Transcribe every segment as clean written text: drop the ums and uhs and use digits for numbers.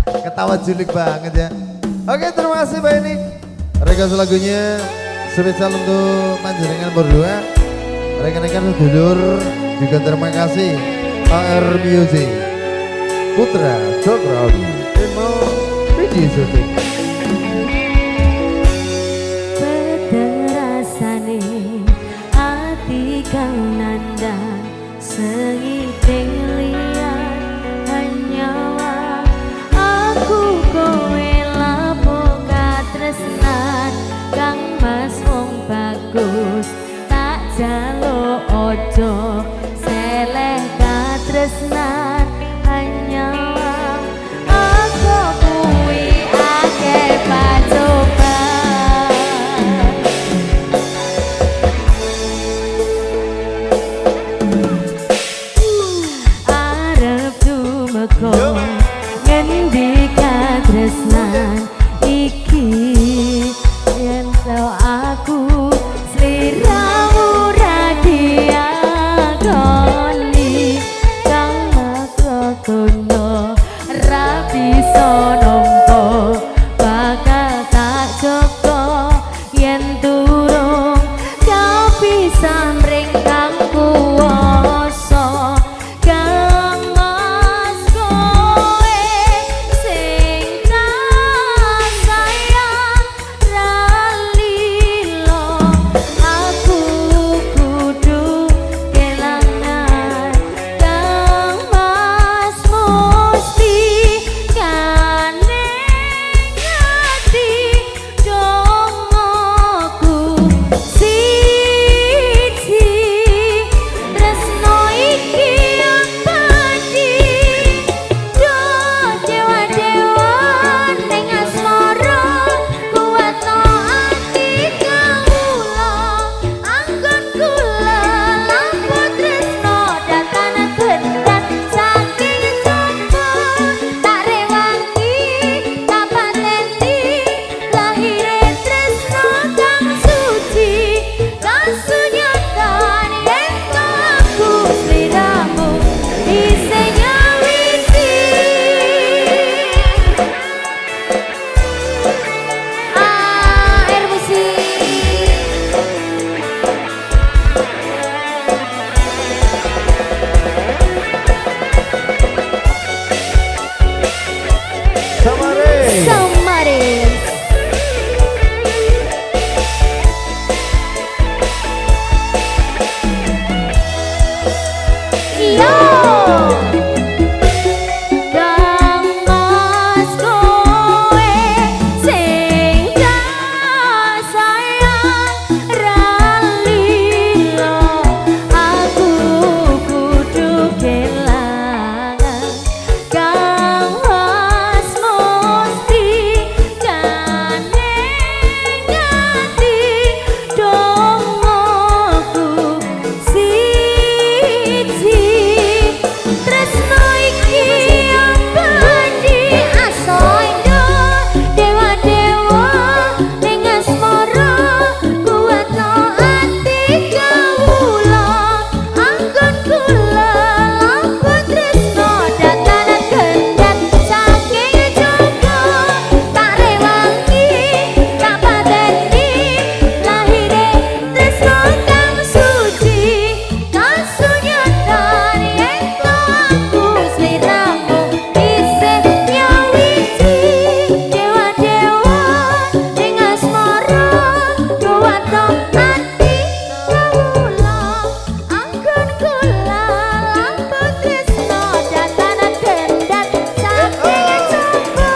Ketawa julik banget ya. Oke, terima kasih Mbak Eni. Request lagunya spesial untuk panjenengan berdua. Rekan-rekan sedulur juga terima kasih AR Music Putra Cokraudi Emo Video Shooting. Peterasane ati kang nandang sengiting liyan hanyawa aku kowe lapo katresnan kang mas wong bagus tak jaluk ojo seleh katresnan hanyawa aku kuwi akeh pacoban arep tumeka ngendi katresnan iki yen tau aku sliramu radiakoni kang makono ra bisa nampa bakal tak joko yen durung kau bisa mringkang kuwasa kang mas kowe sing tak sayang ralilo aku kudu kelangan kang mas mesti kaneng ati dongoku siji tresno iki abadi do dewa-dewa ning asmara kuwatno ati kawula anggon kula lampu tresno datan gendat saking coba tak rewangi tak pateni lahire tresno kang suci kasunyatan yen aku sliramu isih nyawiti air musik Samare. Samaris Yo kang mas kowe sing tak sayang ralilo aku kudu kelangan kang mas mesti kaneng ati dongoku siji tresno iki abadi asoindo dewa-dewa ning asmara kuwatno ati kawula anggon kula lampu tresno datan gendat saking jogo tak rewangi tak pateni lahire tresno kang suci kasunyatan yen aku sliramu isih nyawiti dewa-dewa ning asmara kuwatno ati kawula anggon kula lampu tresno datan gendat saking coba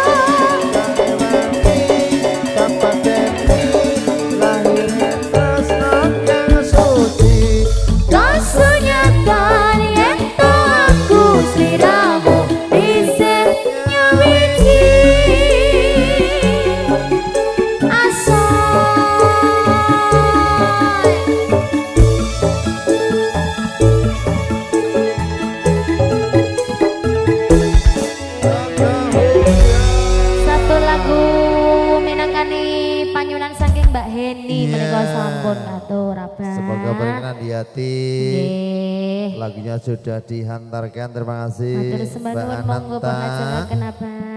kasunyatan yen aku sliramu isih nyawiti asoy satu lagu minangkani panyunan saking Mbak Heni Iya. menika sampun atur abah Semoga berkenan di hati. nggih Lagunya sudah dihantarkan. Terima kasih matur Mbak sembah nuwun monggo Ananta. pangajengaken abah